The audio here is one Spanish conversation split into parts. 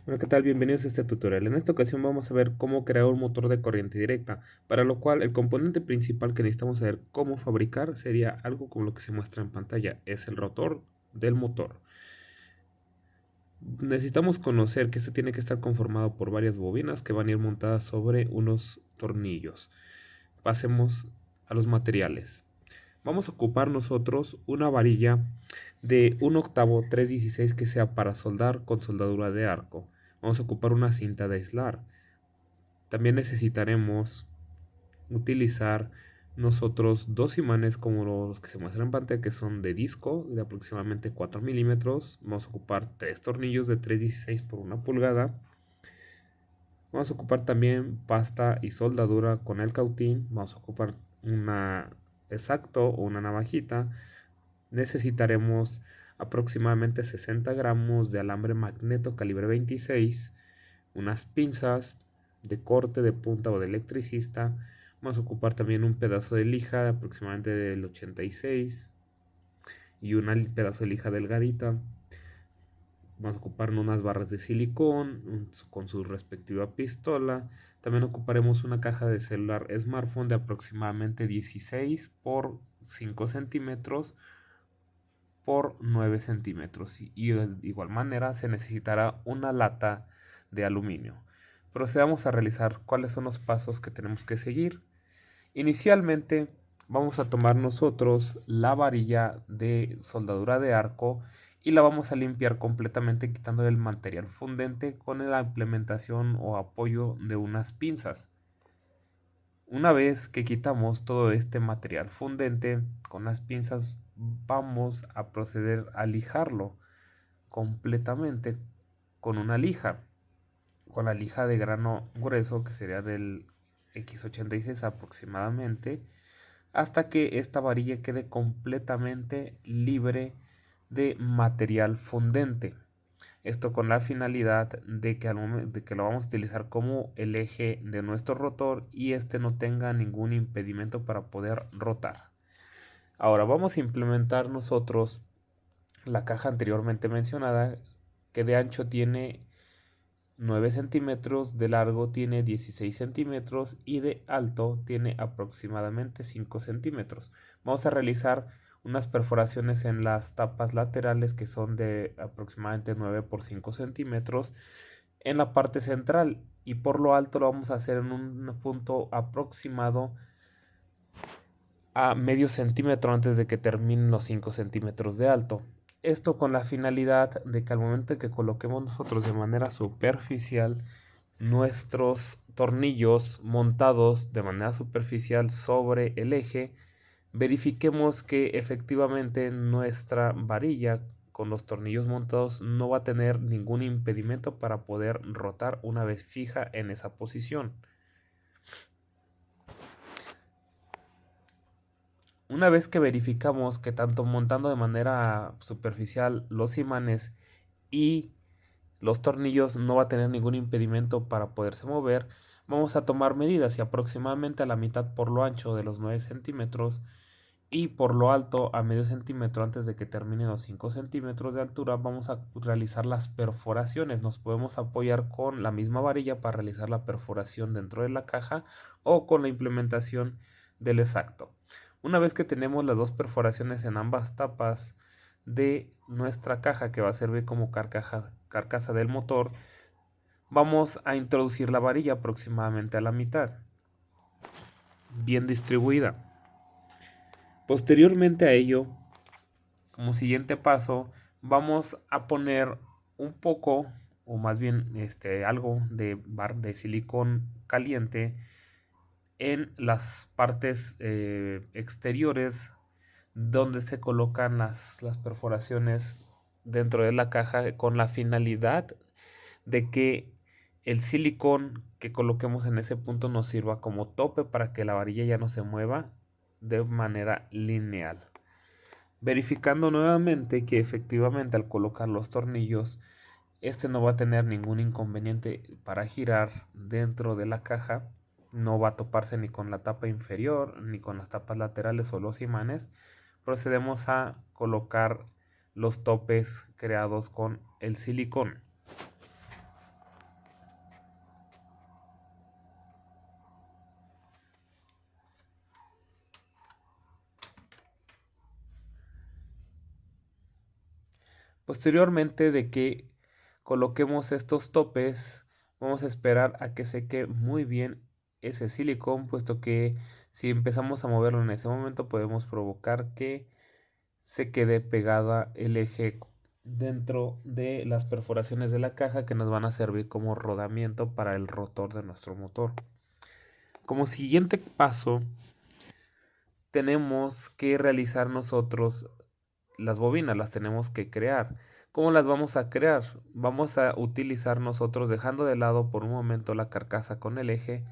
Hola, ¿qué tal? Bienvenidos a este tutorial. En esta ocasión vamos a ver cómo crear un motor de corriente directa, para lo cual el componente principal que necesitamos saber cómo fabricar sería algo como lo que se muestra en pantalla, es el rotor del motor. Necesitamos conocer que este tiene que estar conformado por varias bobinas que van a ir montadas sobre unos tornillos. Pasemos a los materiales. Vamos a ocupar nosotros una varilla de 1/8 3/16 que sea para soldar con soldadura de arco. Vamos a ocupar una cinta de aislar. También necesitaremos utilizar nosotros dos imanes como los que se muestran en pantalla, que son de disco de aproximadamente 4 milímetros. Vamos a ocupar tres tornillos de 3/16 por 1 pulgada. Vamos a ocupar también pasta y soldadura con el cautín. Vamos a ocupar una exacto o una navajita. Necesitaremos aproximadamente 60 gramos de alambre magneto calibre 26, unas pinzas de corte, de punta o de electricista. Vamos a ocupar también un pedazo de lija de aproximadamente del 86 y un pedazo de lija delgadita. Vamos a ocupar unas barras de silicón con su respectiva pistola. También ocuparemos una caja de celular smartphone de aproximadamente 16 por 5 centímetros por 9 centímetros. Y de igual manera se necesitará una lata de aluminio. Procedamos a realizar cuáles son los pasos que tenemos que seguir. Inicialmente vamos a tomar nosotros la varilla de soldadura de arco y la vamos a limpiar completamente quitándole el material fundente con la implementación o apoyo de unas pinzas. Una vez que quitamos todo este material fundente con las pinzas, vamos a proceder a lijarlo completamente con una lija, con la lija de grano grueso que sería del X86 aproximadamente, hasta que esta varilla quede completamente libre de material fundente. Esto con la finalidad de que, al momento de que lo vamos a utilizar como el eje de nuestro rotor y este no tenga ningún impedimento para poder rotar. Ahora vamos a implementar nosotros la caja anteriormente mencionada, que de ancho tiene 9 centímetros, de largo tiene 16 centímetros y de alto tiene aproximadamente 5 centímetros. Vamos a realizar unas perforaciones en las tapas laterales que son de aproximadamente 9 por 5 centímetros en la parte central, y por lo alto lo vamos a hacer en un punto aproximado a medio centímetro antes de que terminen los 5 centímetros de alto. Esto con la finalidad de que al momento de que coloquemos nosotros de manera superficial nuestros tornillos montados de manera superficial sobre el eje, verifiquemos que efectivamente nuestra varilla con los tornillos montados no va a tener ningún impedimento para poder rotar una vez fija en esa posición. Una vez que verificamos que tanto montando de manera superficial los imanes y los tornillos no va a tener ningún impedimento para poderse mover, vamos a tomar medidas y aproximadamente a la mitad por lo ancho de los 9 centímetros y por lo alto a medio centímetro antes de que terminen los 5 centímetros de altura vamos a realizar las perforaciones. Nos podemos apoyar con la misma varilla para realizar la perforación dentro de la caja o con la implementación del exacto. Una vez que tenemos las dos perforaciones en ambas tapas de nuestra caja, que va a servir como carcasa del motor, vamos a introducir la varilla aproximadamente a la mitad, bien distribuida. Posteriormente a ello, como siguiente paso, vamos a poner un poco, o más bien algo de silicón caliente en las partes exteriores donde se colocan las perforaciones dentro de la caja, con la finalidad de que el silicón que coloquemos en ese punto nos sirva como tope para que la varilla ya no se mueva de manera lineal. Verificando nuevamente que efectivamente al colocar los tornillos, este no va a tener ningún inconveniente para girar dentro de la caja, no va a toparse ni con la tapa inferior ni con las tapas laterales o los imanes. Procedemos a colocar los topes creados con el silicón. Posteriormente de que coloquemos estos topes, vamos a esperar a que seque muy bien ese silicón, puesto que si empezamos a moverlo en ese momento podemos provocar que se quede pegada el eje dentro de las perforaciones de la caja que nos van a servir como rodamiento para el rotor de nuestro motor. Como siguiente paso, tenemos que realizar nosotros las bobinas, las tenemos que crear. ¿Cómo las vamos a crear? Vamos a utilizar nosotros, dejando de lado por un momento la carcasa con el eje,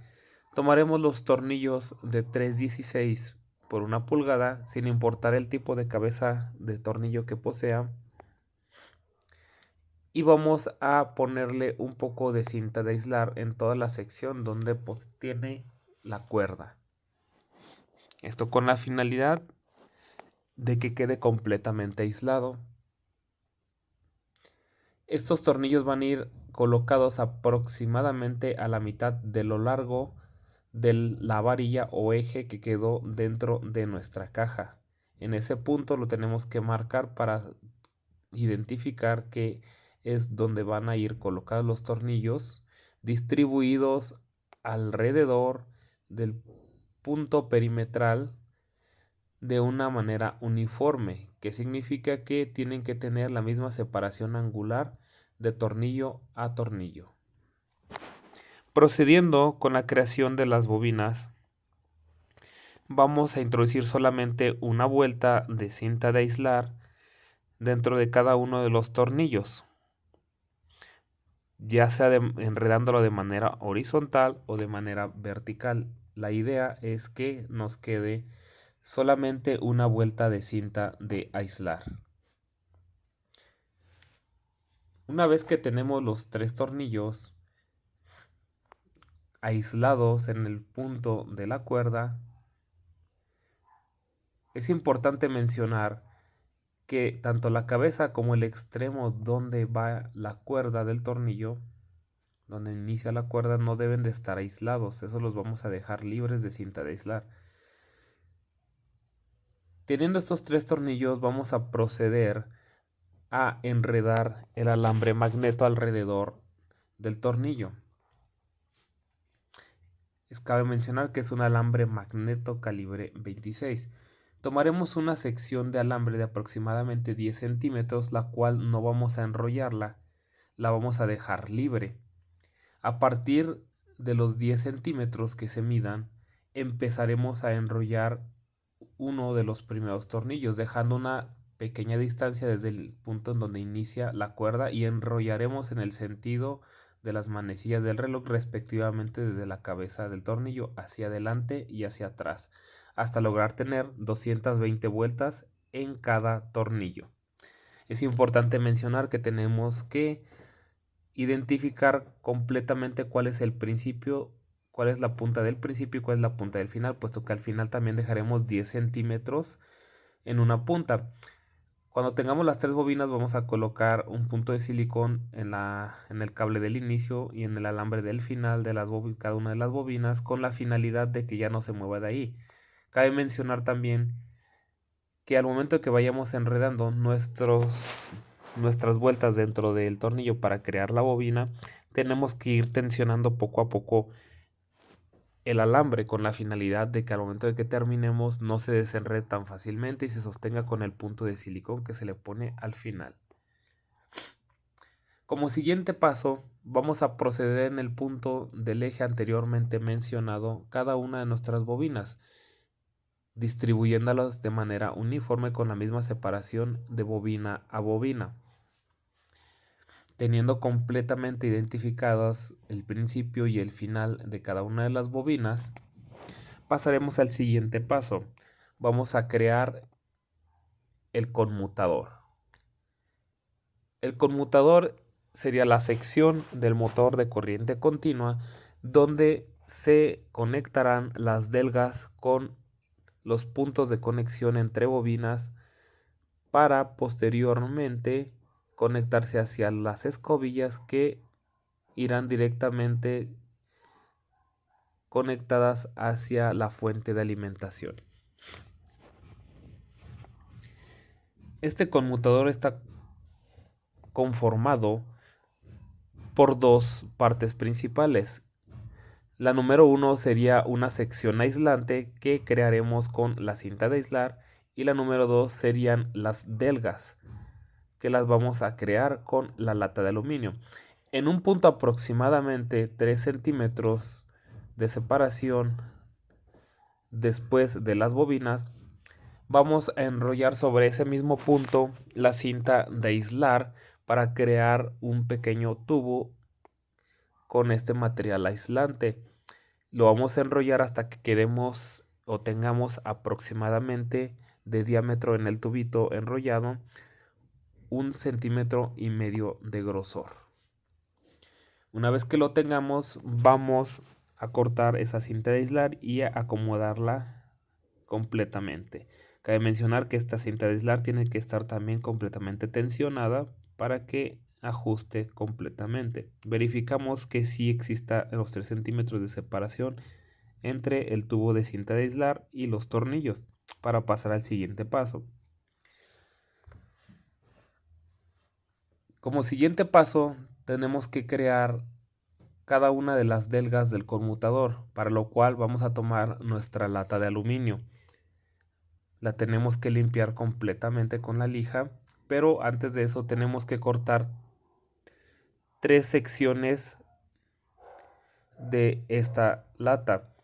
tomaremos los tornillos de 3/16 por 1 pulgada, sin importar el tipo de cabeza de tornillo que posea, y vamos a ponerle un poco de cinta de aislar en toda la sección donde tiene la cuerda. Esto con la finalidad de que quede completamente aislado. Estos tornillos van a ir colocados aproximadamente a la mitad de lo largo de la varilla o eje que quedó dentro de nuestra caja. En ese punto lo tenemos que marcar para identificar que es donde van a ir colocados los tornillos, distribuidos alrededor del punto perimetral de una manera uniforme, que significa que tienen que tener la misma separación angular de tornillo a tornillo. Procediendo con la creación de las bobinas, vamos a introducir solamente una vuelta de cinta de aislar dentro de cada uno de los tornillos, ya sea enredándolo de manera horizontal o de manera vertical. La idea es que nos quede solamente una vuelta de cinta de aislar. Una vez que tenemos los 3 tornillos aislados en el punto de la cuerda, es importante mencionar que tanto la cabeza como el extremo donde va la cuerda del tornillo, donde inicia la cuerda, no deben de estar aislados. Eso los vamos a dejar libres de cinta de aislar. Teniendo estos 3 tornillos, vamos a proceder a enredar el alambre magneto alrededor del tornillo. Cabe mencionar que es un alambre magneto calibre 26. Tomaremos una sección de alambre de aproximadamente 10 centímetros, la cual no vamos a enrollarla, la vamos a dejar libre. A partir de los 10 centímetros que se midan, empezaremos a enrollar uno de los primeros tornillos, dejando una pequeña distancia desde el punto en donde inicia la cuerda, y enrollaremos en el sentido de las manecillas del reloj, respectivamente desde la cabeza del tornillo hacia adelante y hacia atrás, hasta lograr tener 220 vueltas en cada tornillo. Es importante mencionar que tenemos que identificar completamente cuál es el principio, cuál es la punta del principio y cuál es la punta del final, puesto que al final también dejaremos 10 centímetros en una punta. Cuando tengamos las 3 bobinas, vamos a colocar un punto de silicón en el cable del inicio y en el alambre del final de cada una de las bobinas, con la finalidad de que ya no se mueva de ahí. Cabe mencionar también que al momento que vayamos enredando nuestras vueltas dentro del tornillo para crear la bobina, tenemos que ir tensionando poco a poco el alambre, con la finalidad de que al momento de que terminemos no se desenrede tan fácilmente y se sostenga con el punto de silicón que se le pone al final. Como siguiente paso, vamos a proceder en el punto del eje anteriormente mencionado cada una de nuestras bobinas, distribuyéndolas de manera uniforme con la misma separación de bobina a bobina, teniendo completamente identificadas el principio y el final de cada una de las bobinas. Pasaremos al siguiente paso. Vamos a crear el conmutador. El conmutador sería la sección del motor de corriente continua donde se conectarán las delgas con los puntos de conexión entre bobinas para posteriormente conectarse hacia las escobillas que irán directamente conectadas hacia la fuente de alimentación. Este conmutador está conformado por dos partes principales. La número 1 sería una sección aislante que crearemos con la cinta de aislar, y la número 2 serían las delgas que las vamos a crear con la lata de aluminio. En un punto aproximadamente 3 centímetros de separación después de las bobinas, vamos a enrollar sobre ese mismo punto la cinta de aislar para crear un pequeño tubo con este material aislante. Lo vamos a enrollar hasta que quedemos o tengamos aproximadamente de diámetro en el tubito enrollado 1,5 centímetros de grosor. Una vez que lo tengamos, vamos a cortar esa cinta de aislar y a acomodarla completamente. Cabe mencionar que esta cinta de aislar tiene que estar también completamente tensionada para que ajuste completamente. Verificamos que sí exista los 3 centímetros de separación entre el tubo de cinta de aislar y los tornillos para pasar al siguiente paso. Como siguiente paso, tenemos que crear cada una de las delgas del conmutador, para lo cual vamos a tomar nuestra lata de aluminio. La tenemos que limpiar completamente con la lija, pero antes de eso tenemos que cortar 3 secciones de esta lata.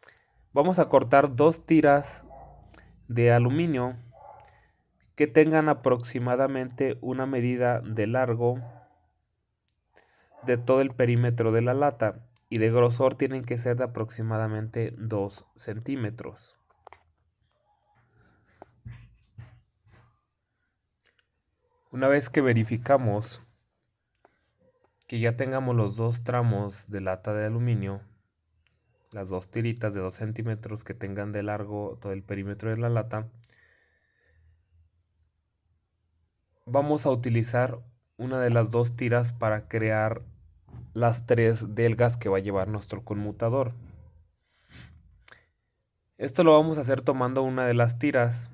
Vamos a cortar 2 tiras de aluminio que tengan aproximadamente una medida de largo de todo el perímetro de la lata, y de grosor tienen que ser de aproximadamente 2 centímetros. Una vez que verificamos que ya tengamos los 2 tramos de lata de aluminio, las 2 tiritas de 2 centímetros que tengan de largo todo el perímetro de la lata, vamos a utilizar una de las 2 tiras para crear las 3 delgas que va a llevar nuestro conmutador. Esto lo vamos a hacer tomando una de las tiras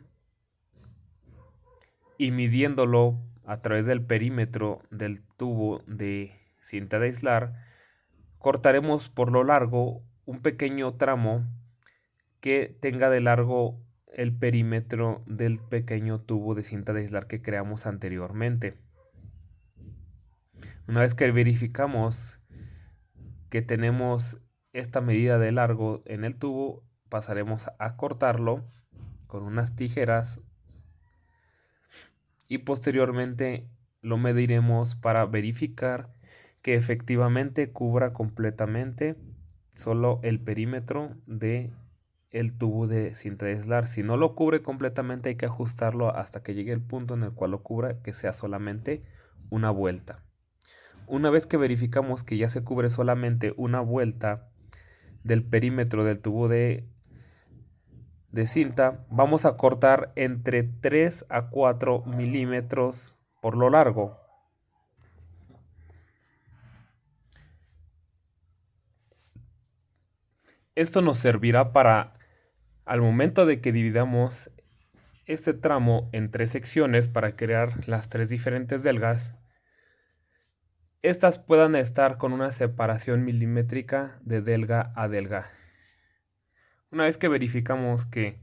y midiéndolo a través del perímetro del tubo de cinta de aislar. Cortaremos por lo largo un pequeño tramo que tenga de largo el perímetro del pequeño tubo de cinta de aislar que creamos anteriormente. Una vez que verificamos que tenemos esta medida de largo en el tubo, pasaremos a cortarlo con unas tijeras y posteriormente lo mediremos para verificar que efectivamente cubra completamente solo el perímetro de el tubo de cinta de aislar. Si no lo cubre completamente, hay que ajustarlo hasta que llegue el punto en el cual lo cubra, que sea solamente una vuelta. Una vez que verificamos que ya se cubre solamente una vuelta del perímetro del tubo de cinta, vamos a cortar entre 3 a 4 milímetros por lo largo. Esto nos servirá para, al momento de que dividamos este tramo en 3 secciones para crear las 3 diferentes delgas, estas puedan estar con una separación milimétrica de delga a delga. Una vez que verificamos que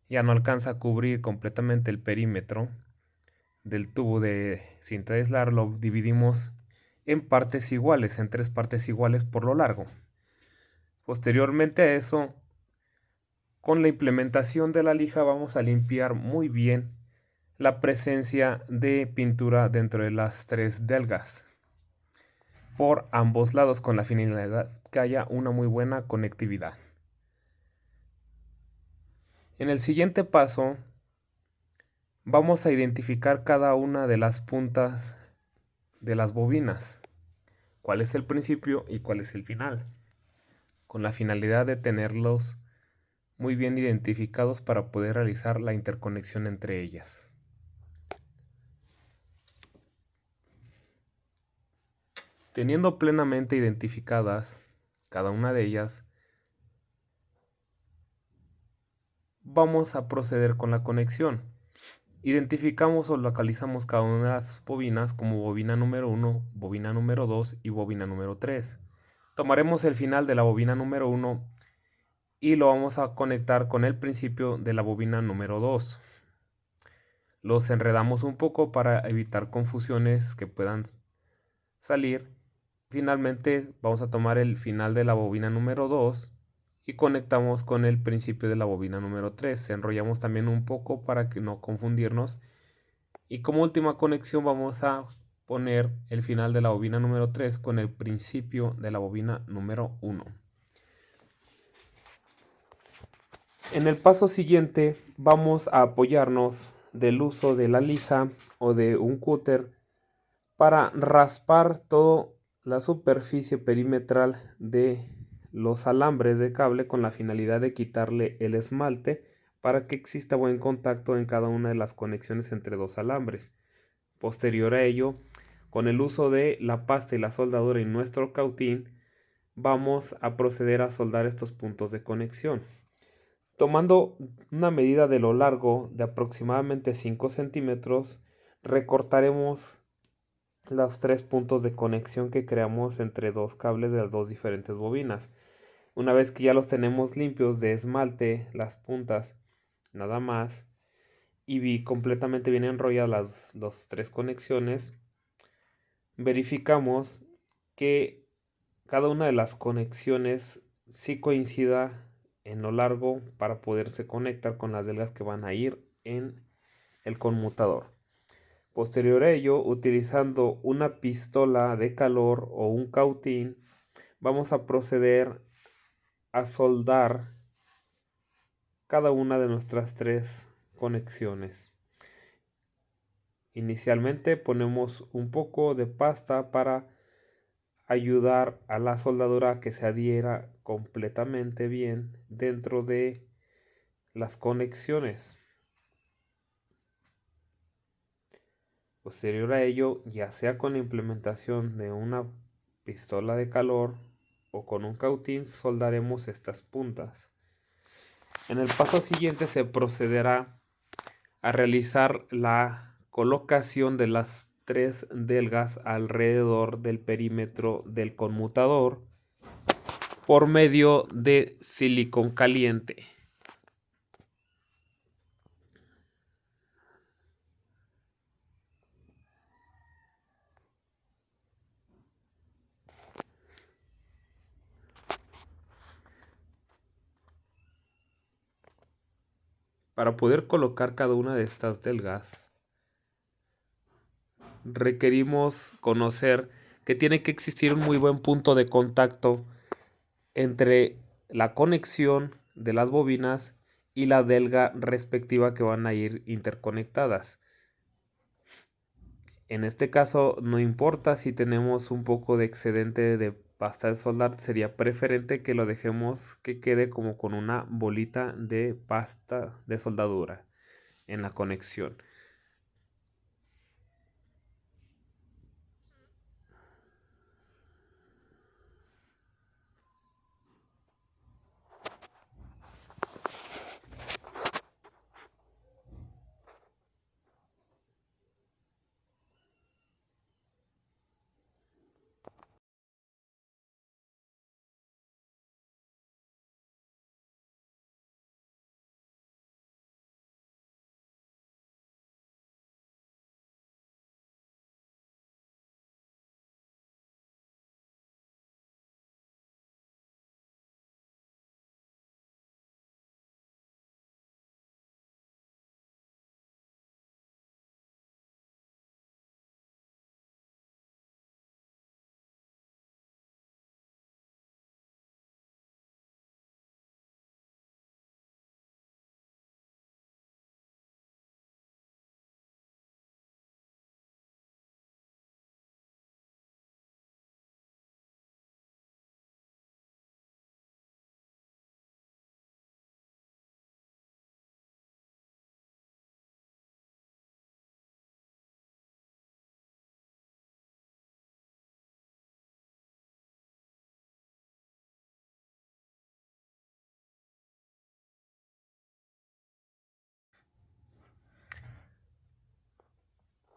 ya no alcanza a cubrir completamente el perímetro del tubo de cinta de aislar, lo dividimos en partes iguales, en 3 partes iguales por lo largo. Posteriormente a eso, con la implementación de la lija vamos a limpiar muy bien la presencia de pintura dentro de las 3 delgas por ambos lados, con la finalidad que haya una muy buena conectividad. En el siguiente paso vamos a identificar cada una de las puntas de las bobinas, cuál es el principio y cuál es el final, con la finalidad de tenerlos muy bien identificados para poder realizar la interconexión entre ellas. Teniendo plenamente identificadas cada una de ellas, vamos a proceder con la conexión. Identificamos o localizamos cada una de las bobinas como bobina número 1, bobina número 2 y bobina número 3. Tomaremos el final de la bobina número 1 y lo vamos a conectar con el principio de la bobina número 2. Los enredamos un poco para evitar confusiones que puedan salir. Finalmente vamos a tomar el final de la bobina número 2 y conectamos con el principio de la bobina número 3. Enrollamos también un poco para que no confundirnos. Y como última conexión vamos a poner el final de la bobina número 3 con el principio de la bobina número 1. En el paso siguiente vamos a apoyarnos del uso de la lija o de un cúter para raspar toda la superficie perimetral de los alambres de cable con la finalidad de quitarle el esmalte para que exista buen contacto en cada una de las conexiones entre dos alambres. Posterior a ello, con el uso de la pasta y la soldadura y nuestro cautín, vamos a proceder a soldar estos puntos de conexión. Tomando una medida de lo largo de aproximadamente 5 centímetros, recortaremos los 3 puntos de conexión que creamos entre dos cables de las dos diferentes bobinas. Una vez que ya los tenemos limpios de esmalte, las puntas, nada más, y vi completamente bien enrolladas las 3 conexiones, verificamos que cada una de las conexiones sí coincida en lo largo para poderse conectar con las delgas que van a ir en el conmutador. Posterior a ello, utilizando una pistola de calor o un cautín, vamos a proceder a soldar cada una de nuestras 3 conexiones. Inicialmente ponemos un poco de pasta para ayudar a la soldadura a que se adhiera completamente bien dentro de las conexiones. Posterior a ello, ya sea con la implementación de una pistola de calor o con un cautín, soldaremos estas puntas. En el paso siguiente se procederá a realizar la colocación de las 3 delgas alrededor del perímetro del conmutador por medio de silicón caliente. Para poder colocar cada una de estas delgas, requerimos conocer que tiene que existir un muy buen punto de contacto entre la conexión de las bobinas y la delga respectiva que van a ir interconectadas. En este caso, no importa si tenemos un poco de excedente de pasta de soldar, sería preferente que lo dejemos que quede como con una bolita de pasta de soldadura en la conexión.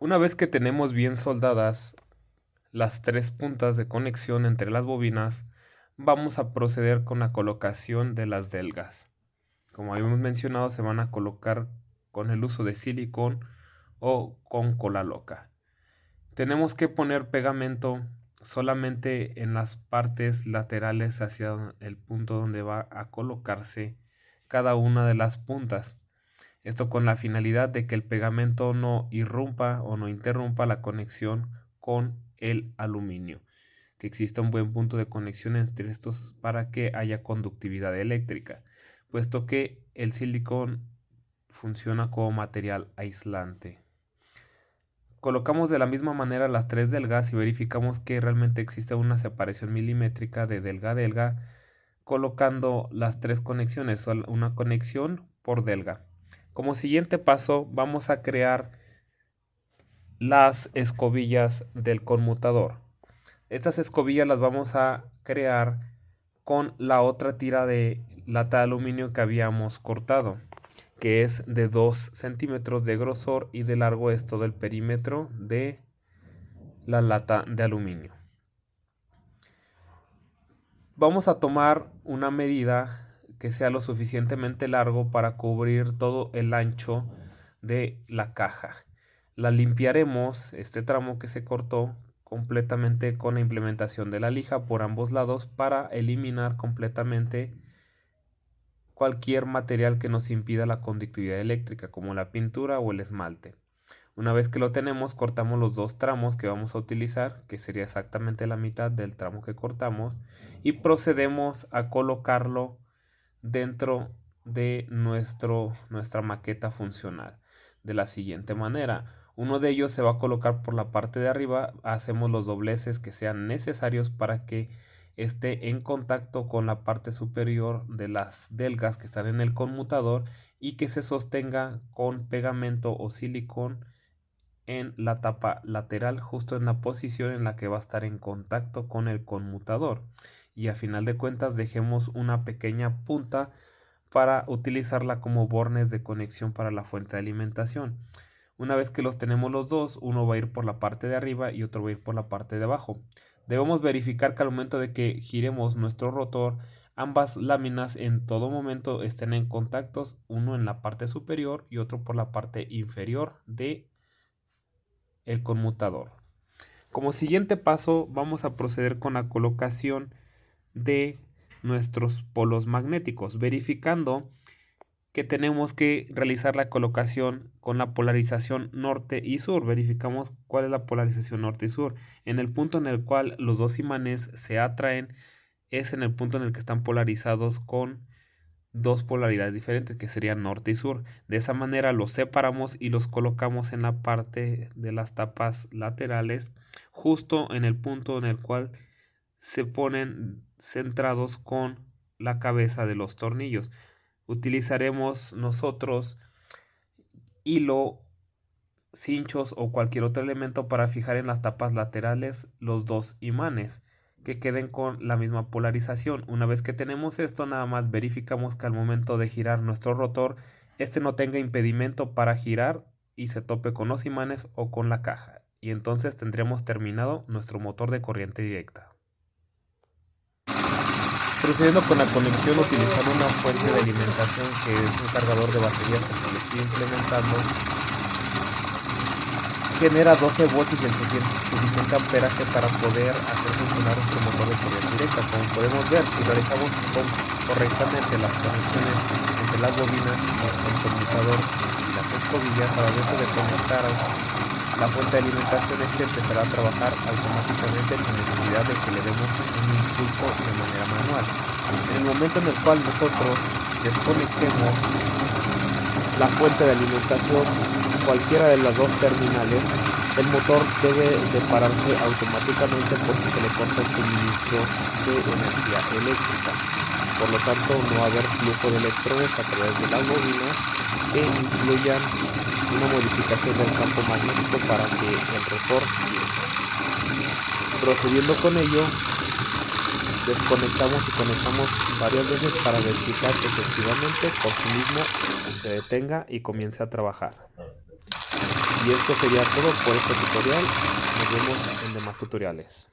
Una vez que tenemos bien soldadas las tres puntas de conexión entre las bobinas, vamos a proceder con la colocación de las delgas. Como habíamos mencionado, se van a colocar con el uso de silicón o con cola loca. Tenemos que poner pegamento solamente en las partes laterales hacia el punto donde va a colocarse cada una de las puntas. Esto con la finalidad de que el pegamento no irrumpa o no interrumpa la conexión con el aluminio, que exista un buen punto de conexión entre estos para que haya conductividad eléctrica, puesto que el silicón funciona como material aislante. Colocamos de la misma manera las tres delgas y verificamos que realmente existe una separación milimétrica de delga a delga, colocando las tres conexiones, una conexión por delga. Como siguiente paso, vamos a crear las escobillas del conmutador. Estas escobillas las vamos a crear con la otra tira de lata de aluminio que habíamos cortado, que es de 2 centímetros de grosor y de largo es todo el perímetro de la lata de aluminio. Vamos a tomar una medida que sea lo suficientemente largo para cubrir todo el ancho de la caja. La limpiaremos, este tramo que se cortó, completamente con la implementación de la lija por ambos lados para eliminar completamente cualquier material que nos impida la conductividad eléctrica, como la pintura o el esmalte. Una vez que lo tenemos, cortamos los dos tramos que vamos a utilizar, que sería exactamente la mitad del tramo que cortamos, y procedemos a colocarlo dentro de nuestra maqueta funcional de la siguiente manera. Uno de ellos se va a colocar por la parte de arriba, hacemos los dobleces que sean necesarios para que esté en contacto con la parte superior de las delgas que están en el conmutador y que se sostenga con pegamento o silicón en la tapa lateral, justo en la posición en la que va a estar en contacto con el conmutador. Y a final de cuentas dejemos una pequeña punta para utilizarla como bornes de conexión para la fuente de alimentación. Una vez que los tenemos los dos, uno va a ir por la parte de arriba y otro va a ir por la parte de abajo. Debemos verificar que al momento de que giremos nuestro rotor, ambas láminas en todo momento estén en contactos, uno en la parte superior y otro por la parte inferior de el conmutador. Como siguiente paso, vamos a proceder con la colocación de nuestros polos magnéticos, verificando que tenemos que realizar la colocación con la polarización norte y sur. Verificamos cuál es la polarización norte y sur. En el punto en el cual los dos imanes se atraen es en el punto en el que están polarizados con dos polaridades diferentes, que serían norte y sur. De esa manera los separamos y los colocamos en la parte de las tapas laterales, justo en el punto en el cual se ponen centrados con la cabeza de los tornillos. Utilizaremos nosotros hilo, cinchos o cualquier otro elemento para fijar en las tapas laterales los dos imanes que queden con la misma polarización. Una vez que tenemos esto, nada más verificamos que al momento de girar nuestro rotor, este no tenga impedimento para girar y se tope con los imanes o con la caja. Y entonces tendremos terminado nuestro motor de corriente directa. Procediendo con la conexión, utilizando una fuente de alimentación que es un cargador de baterías que le estoy implementando, genera 12 volts y el suficiente amperaje para poder hacer funcionar nuestro motor de corriente directa. Como podemos ver, si realizamos correctamente las conexiones entre las bobinas, el conmutador y las escobillas, al momento de conectar la fuente de alimentación, este empezará a trabajar automáticamente sin necesidad de que le demos un impulso de manera manual. En el momento en el cual nosotros desconectemos la fuente de alimentación, cualquiera de las dos terminales, el motor debe de pararse automáticamente porque se le corta el suministro de energía eléctrica. Por lo tanto, no va a haber flujo de electrones a través de las bobinas que incluyan una modificación del campo magnético para que el rotor gire. Procediendo con ello, desconectamos y conectamos varias veces para verificar que efectivamente por sí mismo se detenga y comience a trabajar. Y esto sería todo por este tutorial. Nos vemos en demás tutoriales.